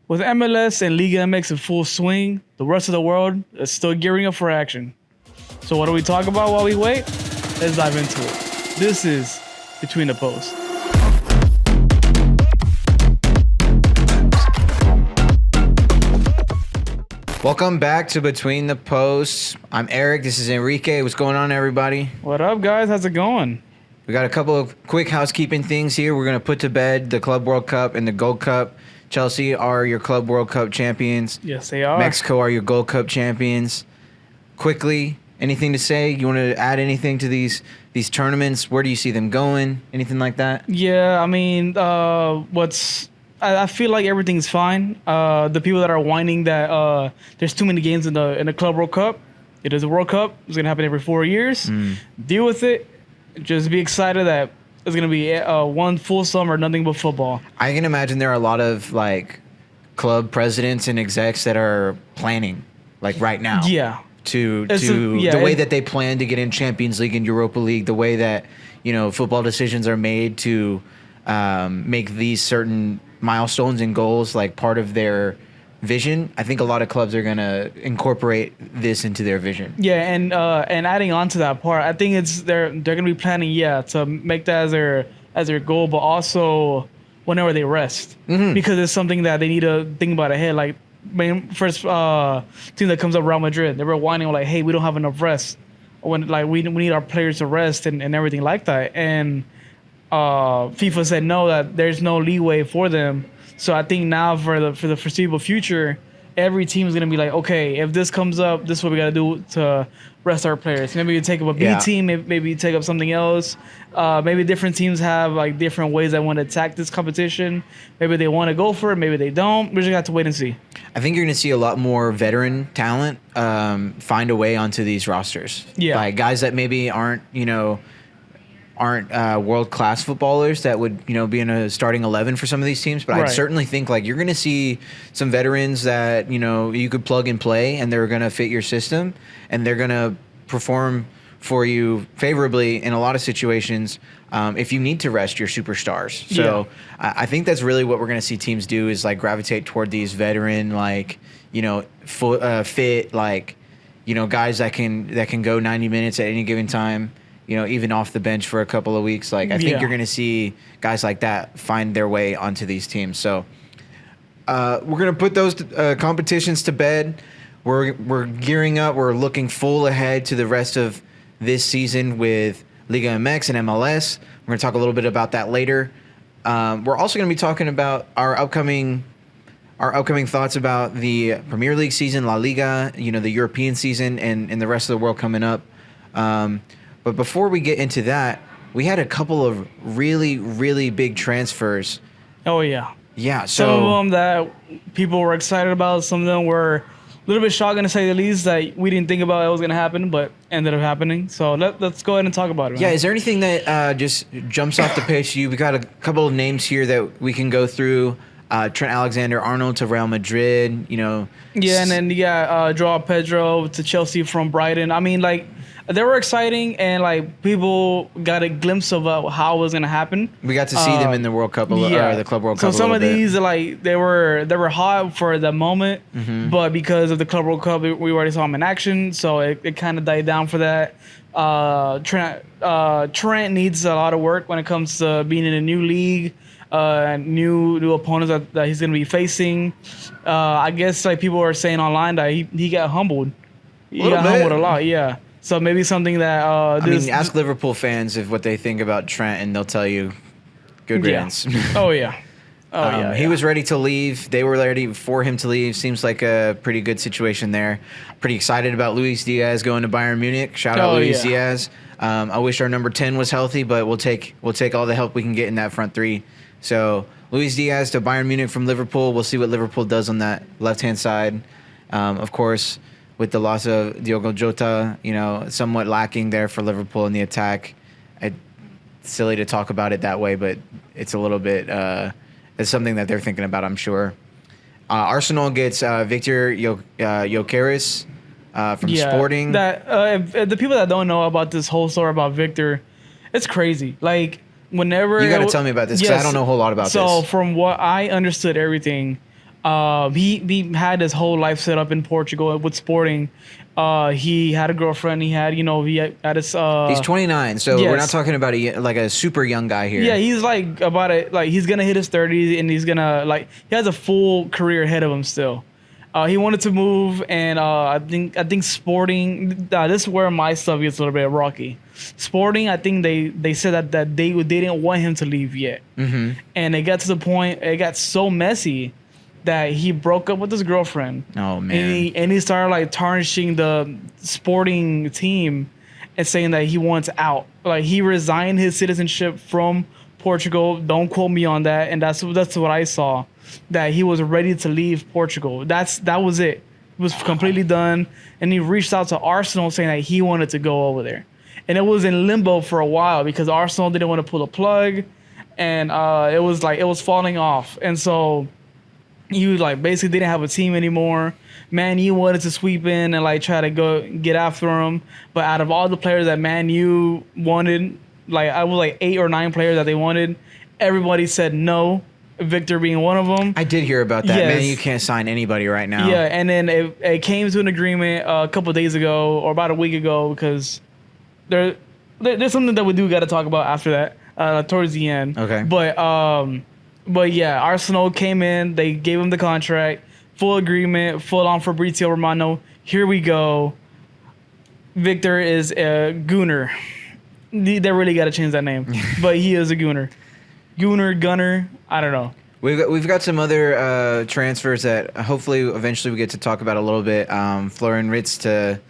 With MLS and Liga MX in full swing, the rest of the world is still gearing up for action. So what do we talk about while we wait? Let's dive into it. This is Between the Posts. Welcome back to Between the Posts. I'm Eric. This is Enrique. What's going on, everybody? What up, guys? How's it going? We got a couple of quick housekeeping things here. We're going to put to bed the Club World Cup and the Gold Cup. Chelsea are your Club World Cup champions. Yes, they are. Mexico are your Gold Cup champions. Quickly, anything to say? You want to add anything to these tournaments? Where do you see them going? Anything like that? Yeah, I mean, I feel like everything's fine. The people that are whining that there's too many games in the Club World Cup. It is a World Cup. It's gonna happen every 4 years. Deal with it. Just be excited that it's gonna be one full summer, nothing but football. I can imagine there are a lot of club presidents and execs that are planning right now. Yeah. The way that they plan to get in Champions League and Europa League, the way that football decisions are made to make these certain milestones and goals part of their vision. I think a lot of clubs are gonna incorporate this into their vision. Yeah, and adding on to that part, I think they're gonna be planning to make that as their goal, but also whenever they rest, because it's something that they need to think about ahead. First team that comes up, Real Madrid, they were whining hey, we don't have enough rest when we need our players to rest and everything like that. And FIFA said no, that there's no leeway for them. So I think now for the foreseeable future, every team is gonna be okay, if this comes up, this is what we gotta do to rest our players. Maybe you take up a B team, maybe you take up something else. Maybe different teams have different ways they want to attack this competition. Maybe they want to go for it, maybe they don't. We just got to wait and see. I think you're gonna see a lot more veteran talent find a way onto these rosters. Yeah, guys that maybe aren't world-class footballers that would be in a starting 11 for some of these teams, but I'd certainly think you're going to see some veterans that you could plug and play, and they're going to fit your system, and they're going to perform for you favorably in a lot of situations if you need to rest your superstars. So I think that's really what we're going to see teams do is gravitate toward these veteran fit guys that can go 90 minutes at any given time. Even off the bench for a couple of weeks. I think you're going to see guys like that find their way onto these teams. So we're going to put those competitions to bed. We're gearing up. We're looking full ahead to the rest of this season with Liga MX and MLS. We're going to talk a little bit about that later. We're also going to be talking about our upcoming thoughts about the Premier League season, La Liga, the European season, and the rest of the world coming up. But before we get into that, we had a couple of really, really big transfers. Oh, yeah. Yeah. Some of them that people were excited about. Some of them were a little bit shocking, to say the least, that we didn't think about it was going to happen, but ended up happening. So let's go ahead and talk about it. Yeah. Is there anything that just jumps off the page to you? We got a couple of names here that we can go through. Trent Alexander-Arnold to Real Madrid, Yeah, and then you got Joao Pedro to Chelsea from Brighton. I mean, they were exciting, and people got a glimpse of how it was gonna happen. We got to see them in the World Cup, or the Club World Cup. So some of these, they were hot for the moment, but because of the Club World Cup, we already saw them in action, so it kind of died down for that. Trent needs a lot of work when it comes to being in a new league. New opponents that he's going to be facing. I guess people are saying online that he got humbled. He got humbled a lot, yeah. So maybe something that... ask Liverpool fans what they think about Trent, and they'll tell you good riddance. Oh, yeah. He was ready to leave. They were ready for him to leave. Seems like a pretty good situation there. Pretty excited about Luis Diaz going to Bayern Munich. Shout out Luis Diaz. I wish our number 10 was healthy, but we'll take all the help we can get in that front three. So Luis Diaz to Bayern Munich from Liverpool. We'll see what Liverpool does on that left-hand side. Of course, with the loss of Diogo Jota, somewhat lacking there for Liverpool in the attack. It's silly to talk about it that way, but it's a little bit it's something that they're thinking about, I'm sure. Arsenal gets Victor Gyökeres from Sporting. The people that don't know about this whole story about Victor, it's crazy. Whenever you got to tell me about this because I don't know a whole lot about this. So from what I understood, everything He had his whole life set up in Portugal with Sporting. He had a girlfriend. He had he had his. He's 29, so we're not yes. talking about a super young guy here. Yeah, he's like about it. Like he's gonna hit his 30s, and he's gonna he has a full career ahead of him still. He wanted to move, and I think Sporting. This is where my stuff gets a little bit rocky. Sporting, I think they said that they didn't want him to leave yet, and it got to the point. It got so messy that he broke up with his girlfriend. Oh man! And he started like tarnishing the Sporting team and saying that he wants out. Like he resigned his citizenship from Portugal. Don't quote me on that. And that's what I saw. That he was ready to leave Portugal. That was it. It was completely done. And he reached out to Arsenal saying that he wanted to go over there. And it was in limbo for a while because Arsenal didn't want to pull the plug, and it was falling off. And so you basically didn't have a team anymore. Man U wanted to sweep in and try to go get after him, but out of all the players that Man U wanted, I was 8 or 9 players that they wanted, everybody said no. Victor being one of them. I did hear about that. Yes. Man, you can't sign anybody right now. Yeah, and then it came to an agreement a couple of days ago or about a week ago because there's something that we do got to talk about after that towards the end. Okay. But yeah, Arsenal came in. They gave him the contract, full agreement, full on Fabrizio Romano. Here we go. Victor is a Gooner. They really got to change that name, but he is a Gooner. Gunner. I don't know. We've got some other transfers that hopefully eventually we get to talk about a little bit. Florian Ritz to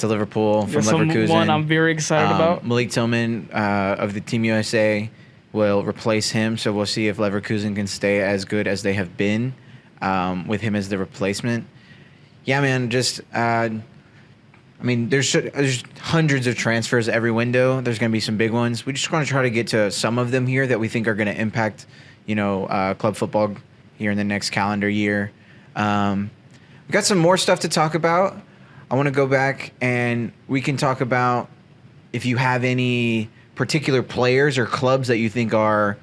Liverpool from Leverkusen. One I'm very excited about. Malik Tillman of the Team USA will replace him, so we'll see if Leverkusen can stay as good as they have been with him as the replacement. Yeah, man, there's hundreds of transfers every window. There's going to be some big ones. We just want to try to get to some of them here that we think are going to impact, club football here in the next calendar year. We've got some more stuff to talk about. I want to go back and we can talk about if you have any particular players or clubs that you think are,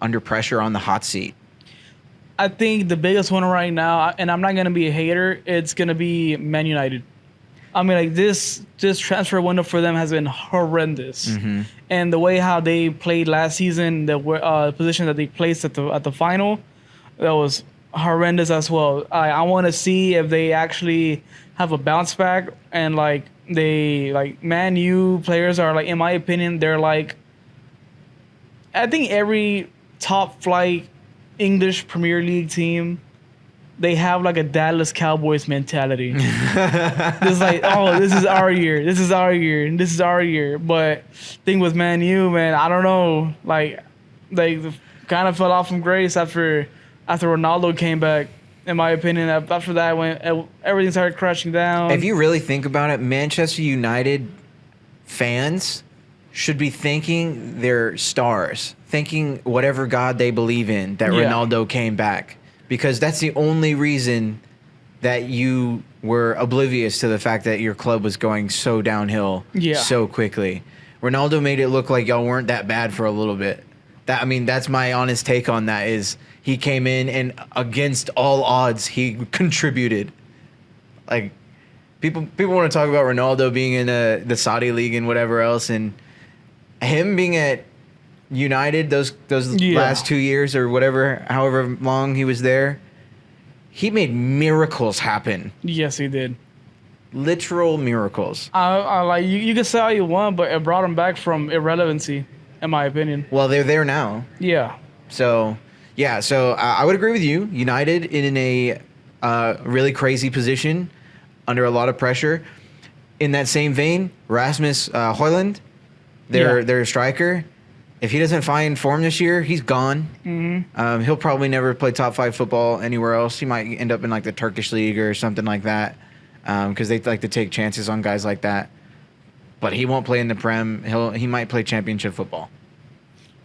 under pressure on the hot seat. I think the biggest one right now, and I'm not going to be a hater, it's going to be Man United. I mean, this transfer window for them has been horrendous, and the way how they played last season, the position that they placed at the final, that was horrendous as well. I want to see if they actually have a bounce back, and Man U players are in my opinion, they're I think every top flight English Premier League team, they have a Dallas Cowboys mentality. It's this is our year. This is our year. And this is our year. But thing with Man U, man, I don't know. They kind of fell off from grace after Ronaldo came back. In my opinion, after that, when everything started crashing down. If you really think about it, Manchester United fans should be thanking their stars, thanking whatever God they believe in that Ronaldo came back. Because that's the only reason that you were oblivious to the fact that your club was going so downhill so quickly. Ronaldo made it look like y'all weren't that bad for a little bit. That's my honest take on that is he came in and against all odds, he contributed. People want to talk about Ronaldo being in the Saudi league and whatever else, and him being at United those last 2 years or however long he was there, he made miracles happen. Yes, he did. Literal miracles. You can say all you want, but it brought him back from irrelevancy, in my opinion. Well, they're there now. Yeah. So I would agree with you. United in a really crazy position, under a lot of pressure. In that same vein, Rasmus Højlund, their striker. If he doesn't find form this year, he's gone. Mm-hmm. He'll probably never play top 5 football anywhere else. He might end up in the Turkish league or something like that, because they like to take chances on guys like that. But he won't play in the Prem. He might play championship football.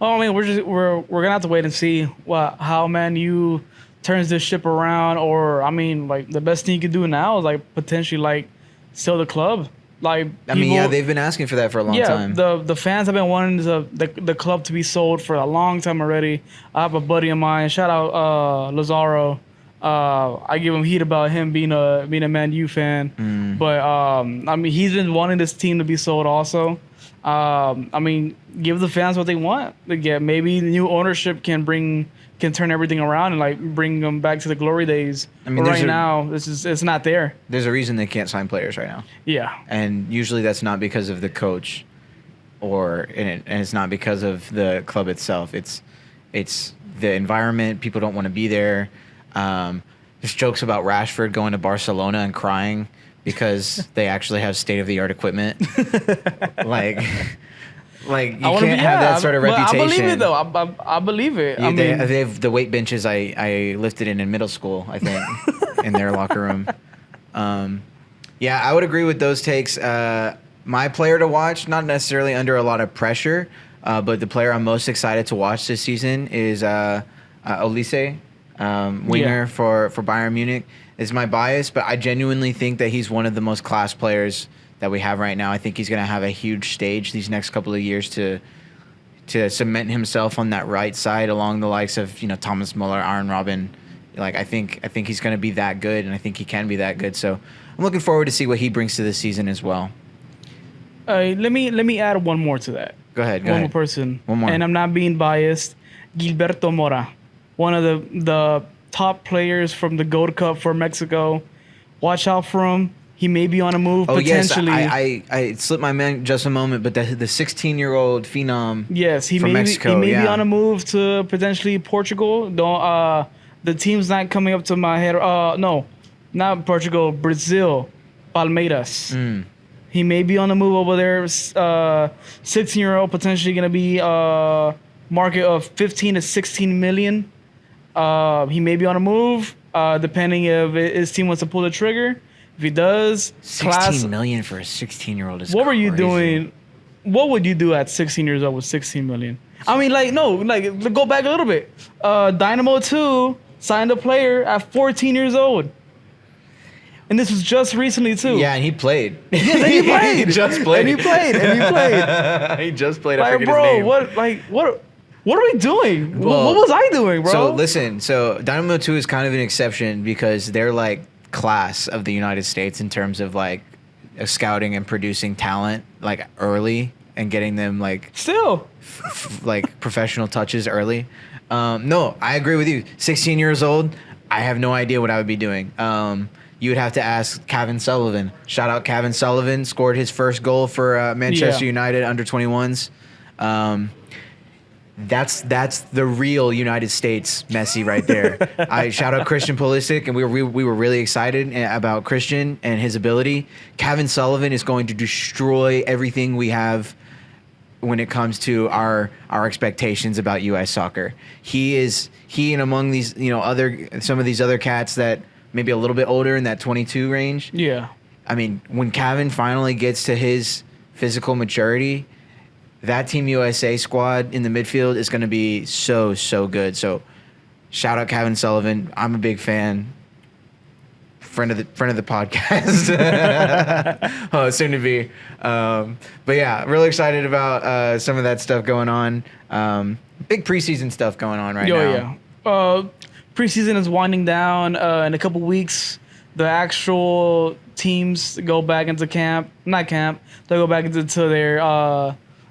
Well, I mean, we're gonna have to wait and see how Man U turns this ship around. Or I mean, the best thing you could do now is potentially sell the club. Like I mean, yeah, they've been asking for that for a long time. The fans have been wanting the club to be sold for a long time already. I have a buddy of mine. Shout out Lazaro. I give him heat about him being a Man U fan, but I mean he's been wanting this team to be sold also. I mean, give the fans what they want to get. Maybe new ownership can turn everything around and like bring them back to the glory days. I mean, but right now it's not there. There's a reason they can't sign players right now. Yeah, and usually that's not because of the coach, and it's not because of the club itself. It's the environment. People don't want to be there. There's jokes about Rashford going to Barcelona and crying because they actually have state-of-the-art equipment. like you can't have that sort of reputation. I believe it though. I believe it. Yeah, they have the weight benches I lifted in middle school, I think, in their locker room. Yeah, I would agree with those takes. My player to watch, not necessarily under a lot of pressure, but the player I'm most excited to watch this season is Olise, winger for Bayern Munich. Is my bias, but I genuinely think that he's one of the most class players that we have right now. I think he's going to have a huge stage these next couple of years to cement himself on that right side along the likes of Thomas Muller, Aaron Robben. Like I think he's going to be that good, and I think he can be that good. So I'm looking forward to see what he brings to this season as well. Let me add one more to that. Go ahead. One more person. One more. And I'm not being biased. Gilberto Mora, one of the top players from the Gold Cup for Mexico. Watch out for him. He may be on a move potentially. Yes, I slipped my mind just a moment, but the 16-year-old phenom. Yes, he from may Mexico, be on a move to potentially Portugal. Don't the team's not coming up to my head. No, not Portugal. Brazil, Palmeiras. He may be on the move over there. 16-year-old potentially going to be market of 15 to 16 million. He may be on a move, depending if his team wants to pull the trigger. If he does, 16 million for a 16-year-old is what crazy. were you doing? What would you do at 16 years old with 16 million? I mean, go back a little bit. Dynamo 2 signed a player at 14 years old. And this was just recently too. Yeah, and he played. Yeah, and he played. He just played. And he played. He just played. Like, I forget bro, his name. what are we doing? Well, what was I doing, bro? So listen, Dynamo 2 is kind of an exception because they're like class of the United States in terms of like scouting and producing talent like early and getting them like still like professional touches early. No, I agree with you. 16 years old, I have no idea what I would be doing. You would have to ask Kevin Sullivan. Shout out Kevin Sullivan, scored his first goal for Manchester United under 21s. That's the real United States Messi right there. I shout out Christian Pulisic, and we were really excited about Christian and his ability. Kevin Sullivan is going to destroy everything we have when it comes to our expectations about U.S. soccer. He and among these some of these other cats that maybe a little bit older in that 22 range. Yeah. I mean, when Kevin finally gets to his physical maturity, that Team USA squad in the midfield is going to be so good. So, shout out Kevin Sullivan. I'm a big fan. Friend of the podcast. Soon to be. But yeah, really excited about some of that stuff going on. Big preseason stuff going on right now. Yeah. Preseason is winding down. In a couple weeks, the actual teams go back into camp. Not camp. They go back into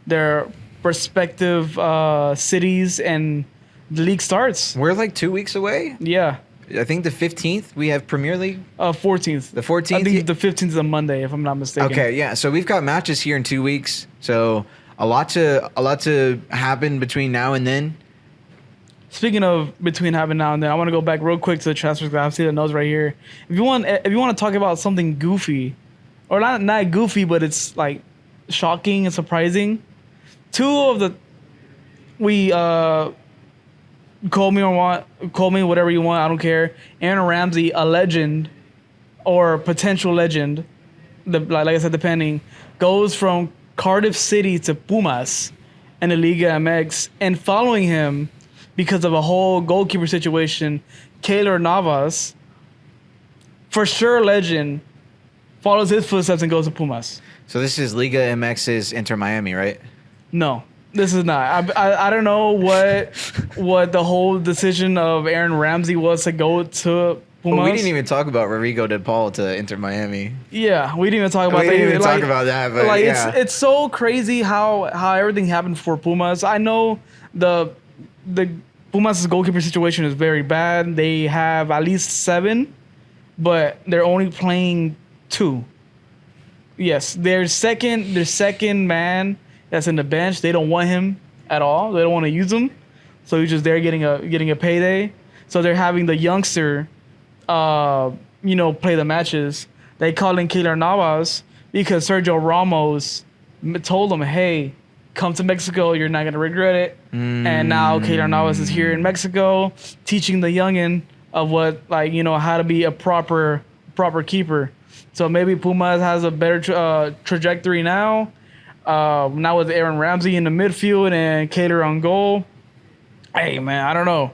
their respective cities, and the league starts. We're like 2 weeks away. Yeah. I think the 15th we have Premier League. 14th. The 14th. I think the 15th is a Monday, if I'm not mistaken. Okay, yeah. So we've got matches here in 2 weeks. So a lot to happen between now and then. Speaking of between having now and then, I want to go back real quick to the transfers. I see the notes right here. If you want to talk about something goofy, or not goofy, but it's like shocking and surprising. Call me whatever you want. I don't care. Aaron Ramsey, a legend or potential legend, like I said, depending, goes from Cardiff City to Pumas in the Liga MX, and following him because of a whole goalkeeper situation, Keylor Navas, for sure legend, follows his footsteps and goes to Pumas. So this is Liga MX's Inter Miami, right? No, this is not. I don't know what the whole decision of Aaron Ramsey was to go to Pumas. Well, we didn't even talk about Rodrigo de Paul to Inter Miami. Yeah, we didn't even talk about We that. didn't even Like, talk about that, but like yeah. it's so crazy how everything happened for Pumas. I know the Pumas' goalkeeper situation is very bad. They have at least 7, but they're only playing 2. Yes, their second man that's in the bench. They don't want him at all. They don't want to use him, so he's just there getting a payday. So they're having the youngster, play the matches. They called in Keylor Navas because Sergio Ramos told him, "Hey, come to Mexico. You're not gonna regret it." And now Keylor Navas is here in Mexico, teaching the youngin of what how to be a proper keeper. So maybe Pumas has a better trajectory now. Now with Aaron Ramsey in the midfield and Keylor on goal. Hey man, I don't know.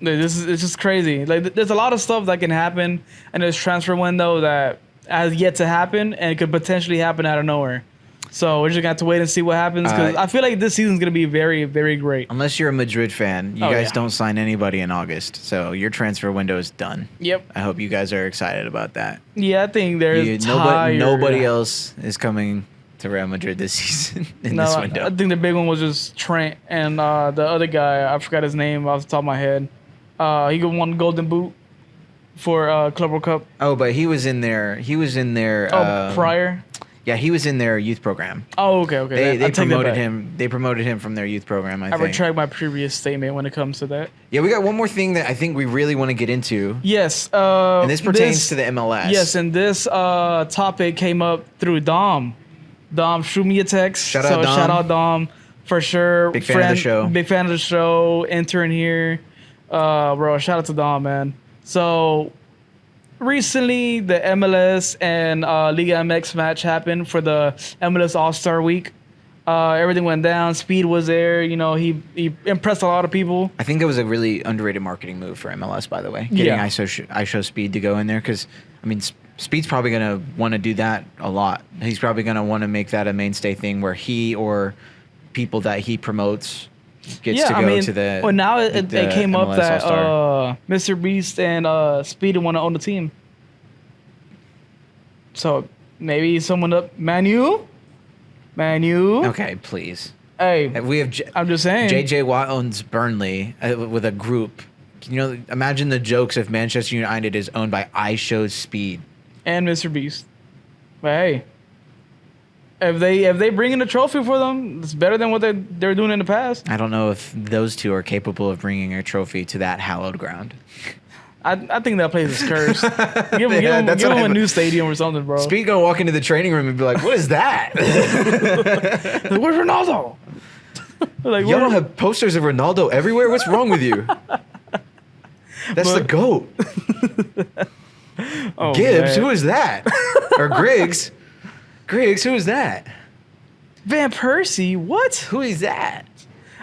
It's just crazy. Like there's a lot of stuff that can happen in this transfer window that has yet to happen and it could potentially happen out of nowhere. So we're just gonna have to wait and see what happens because I feel like this season's gonna be very, very great. Unless you're a Madrid fan, you guys don't sign anybody in August, so your transfer window is done. Yep. I hope you guys are excited about that. Yeah, I think there's nobody else is coming to Real Madrid this season in this window. I think the big one was just Trent and the other guy. I forgot his name off the top of my head. He won Golden Boot for Club World Cup. Oh, but he was in there. Prior. Yeah, he was in their youth program. Oh, okay. They promoted him. They promoted him from their youth program. I think. retract my previous statement when it comes to that. Yeah, we got one more thing that I think we really want to get into. Yes. And this pertains to the MLS. Yes, and this topic came up through Dom. Dom, shoot me a text. Shout out Dom for sure. Big fan of the show. Big fan of the show. Intern here. Bro, shout out to Dom, man. So recently the MLS and Liga MX match happened for the MLS All-Star Week. Everything went down. Speed was there. He impressed a lot of people. I think it was a really underrated marketing move for MLS, by the way. Getting ISO Speed to go in there because, Speed's probably going to want to do that a lot. He's probably going to want to make that a mainstay thing where he or people that he promotes gets to go to the. Well, now it came MLS up that All-Star. Mr. Beast and Speed want to own the team. So maybe someone up Manu. Okay, please. Hey, We have. I'm just saying. JJ Watt owns Burnley with a group. Imagine the jokes if Manchester United is owned by iShowSpeed and Mr. Beast. But hey, if they bring in a trophy for them, it's better than what they're doing in the past. I don't know if those two are capable of bringing a trophy to that hallowed ground. I think that place is cursed. Give them a new stadium or something, bro. Speed gonna walk into the training room and be like, "What is that? Like, where's Ronaldo?" Like, Y'all don't have posters of Ronaldo everywhere. What's wrong with you? That's the GOAT. Oh, Gibbs, man. who is that? Or Griggs, who is that? Van Persie, what? Who is that?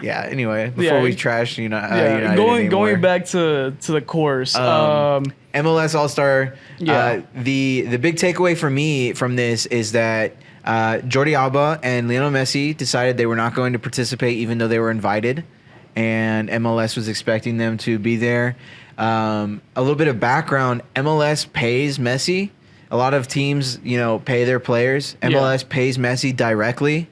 Yeah. Anyway, before we trash, United going anymore. back to the course. MLS All-Star. Yeah. The big takeaway for me from this is that Jordi Alba and Lionel Messi decided they were not going to participate, even though they were invited, and MLS was expecting them to be there. A little bit of background: MLS pays Messi. A lot of teams, pay their players. MLS pays Messi directly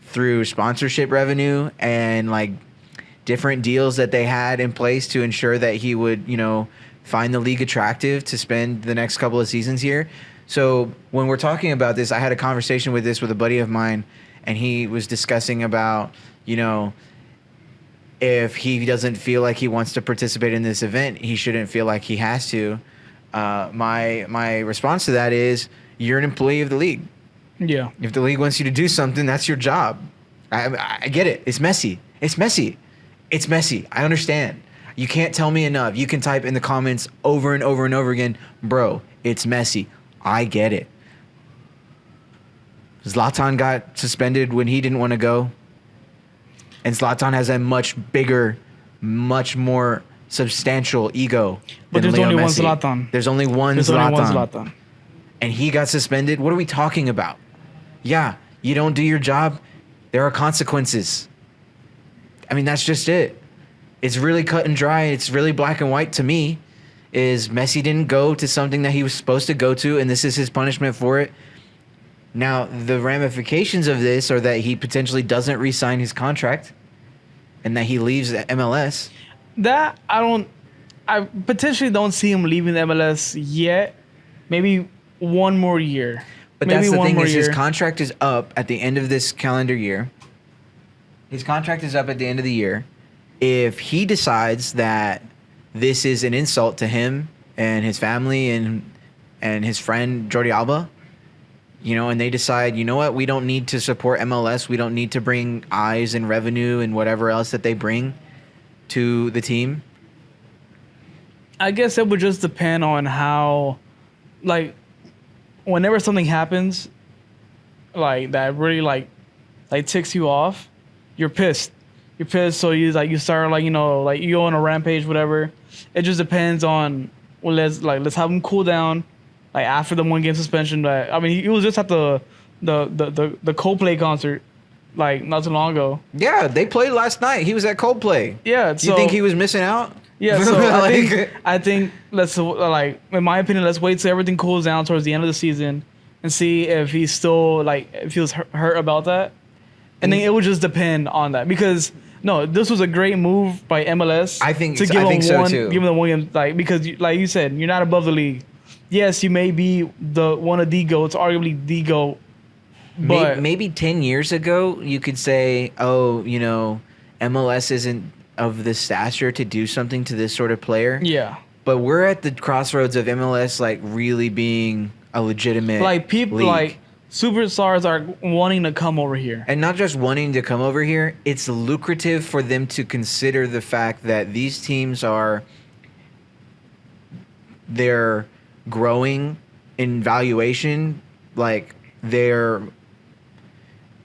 through sponsorship revenue and different deals that they had in place to ensure that he would, find the league attractive to spend the next couple of seasons here. So when we're talking about this, I had a conversation with a buddy of mine, and he was discussing about, if he doesn't feel like he wants to participate in this event, he shouldn't feel like he has to. My response to that is, you're an employee of the league. Yeah. If the league wants you to do something, that's your job. I get it. It's messy. I understand. You can't tell me enough. You can type in the comments over and over and over again, bro, it's messy. I get it. Zlatan got suspended when he didn't want to go. And Zlatan has a much bigger, much more substantial ego. But than there's Leo only one Messi. Zlatan. There's only one There's Zlatan. only one Zlatan. and he got suspended. What are we talking about? Yeah, you don't do your job, there are consequences. I mean, that's just it. It's really cut and dry. It's really black and white to me. Is Messi didn't go to something that he was supposed to go to, and this is his punishment for it. Now, the ramifications of this are that he potentially doesn't re-sign his contract and that he leaves the MLS. That I potentially don't see him leaving the MLS yet. Maybe one more year. But Maybe that's the one thing more is year. his contract is up at the end of this calendar year. His contract is up at the end of the year. If he decides that this is an insult to him and his family and his friend Jordi Alba, you know, and they decide, you know what, we don't need to support MLS. We don't need to bring eyes and revenue and whatever else that they bring to the team. I guess it would just depend on how, like, whenever something happens, like that really like ticks you off, you're pissed. You're pissed, so you start like, you know, like you go on a rampage, whatever. It just depends on, well, let's have him cool down. Like after the 1 game suspension, but I mean, he was just at the Coldplay concert, like not too long ago. Yeah, they played last night. He was at Coldplay. Yeah, You think he was missing out? Yeah, so Like- I think let's like, in my opinion, let's wait till everything cools down towards the end of the season and see if he's still like feels hurt about that, and then it would just depend on that because. No, this was a great move by MLS. I think to so- I think so, too. Give him the 1 game, like because like you said, you're not above the league. Yes, you may be one of the GOATs, arguably the GOAT. But maybe 10 years ago, you could say, oh, you know, MLS isn't of the stature to do something to this sort of player. yeah, But we're at the crossroads of MLS, like, really being a legitimate like people league. like superstars are wanting to come over here. And not just wanting to come over here, it's lucrative for them to consider the fact that these teams they're growing in valuation, like the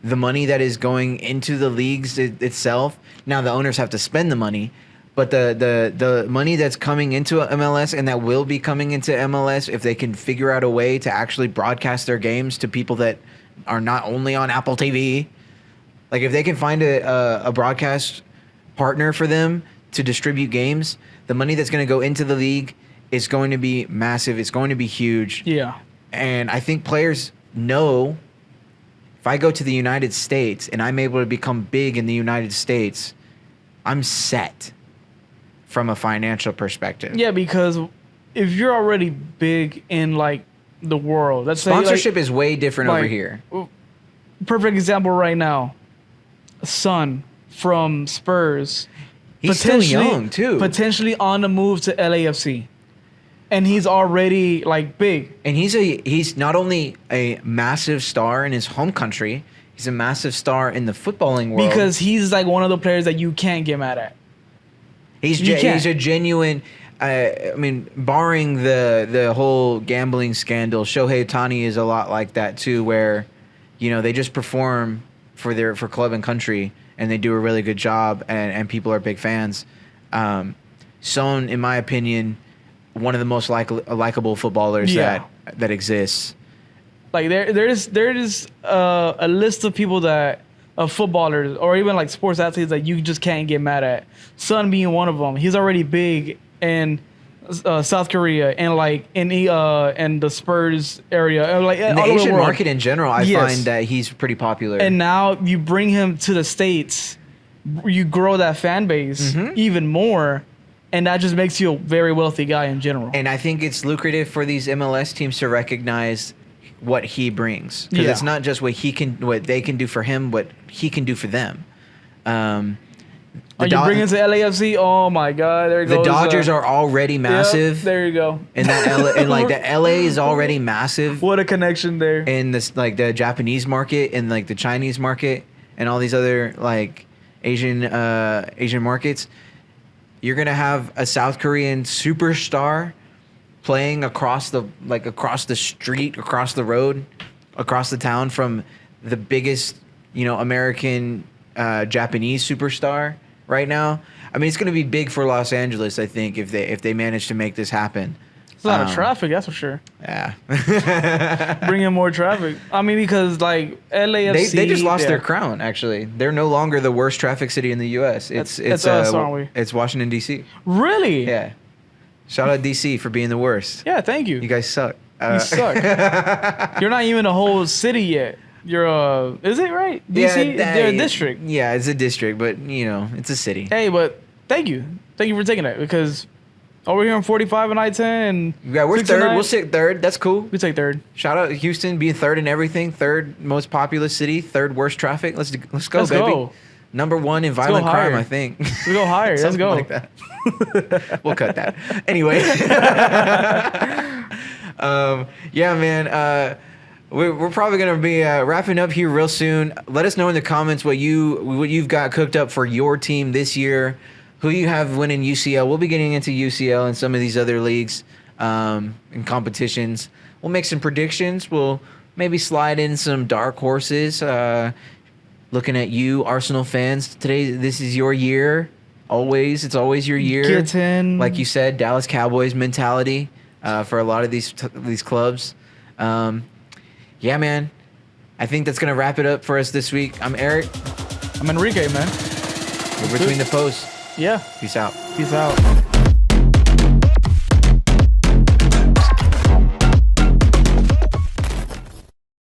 money that is going into the leagues itself. Now the owners have to spend the money, but the money that's coming into MLS and that will be coming into MLS, if they can figure out a way to actually broadcast their games to people that are not only on Apple TV, like if they can find a broadcast partner for them to distribute games, the money that's going to go into the league is going to be massive. It's going to be huge. Yeah, And I think players know if I go to the United States and I'm able to become big in the United States, I'm set from a financial perspective. yeah, because if you're already big in like the world, let's say Sponsorship is way different over like, here. perfect example right now, Son from Spurs. He's still young too. Potentially on the move to LAFC. And he's already like big. And he's not only a massive star in his home country, he's a massive star in the footballing world. Because he's like one of the players that you can't get mad at. He's a genuine. I mean, barring the whole gambling scandal, Shohei Ohtani is a lot like that too, where, you know, they just perform for club and country, and they do a really good job, and people are big fans. Son, in my opinion, one of the most likable footballers that exists. Like there is a list of people of footballers or even like sports athletes that you just can't get mad at. Son being one of them. He's already big in South Korea and like in the Spurs area, like In the all over Asian world. market in general, I Yes. find that he's pretty popular. And now you bring him to the States, you grow that fan base even more, and that just makes you a very wealthy guy in general. And I think it's lucrative for these MLS teams to recognize what he brings, because it's not just what they can do for him, what he can do for them. Are you bringing to LAFC? Oh my God! There The goes. Dodgers are already massive. Yep, there you go. And the LA is already massive. What a connection there. In this, like the Japanese market and like the Chinese market and all these other like Asian markets, you're gonna have a South Korean superstar playing across the street, across the road, across the town from the biggest, American Japanese superstar right now. I mean, it's going to be big for Los Angeles, I think, if they manage to make this happen. It's a lot of traffic, that's for sure. Yeah. Bring in more traffic. I mean, because like LAFC, they just lost their crown. Actually, they're no longer the worst traffic city in the U.S. It's us, aren't we? It's Washington D.C. Really? Yeah. Shout out D.C. for being the worst. Yeah, thank you. You guys suck. You suck. You're not even a whole city yet. You're is it right? DC? They're a district. Yeah, it's a district, but it's a city. Hey, but thank you for taking that, because over here on 45 and I-10 and yeah, we're third. We'll sit third. That's cool. We take third. Shout out Houston being third in everything. Third most populous city. Third worst traffic. Let's go, baby. Go. Number one in violent crime, I think. Let's go higher. Let's go. Like that. We'll cut that. Anyway. Yeah, man. We're probably gonna be wrapping up here real soon. Let us know in the comments what you've got cooked up for your team this year. Who you have winning UCL. We'll be getting into UCL and some of these other leagues and competitions. We'll make some predictions. We'll maybe slide in some dark horses. Looking at you, Arsenal fans. Today, this is your year. It's always your year. Kitten. Like you said, Dallas Cowboys mentality for a lot of these clubs. Yeah, man. I think that's going to wrap it up for us this week. I'm Eric. I'm Enrique, man. We're between the posts. Yeah. Peace out. Peace out.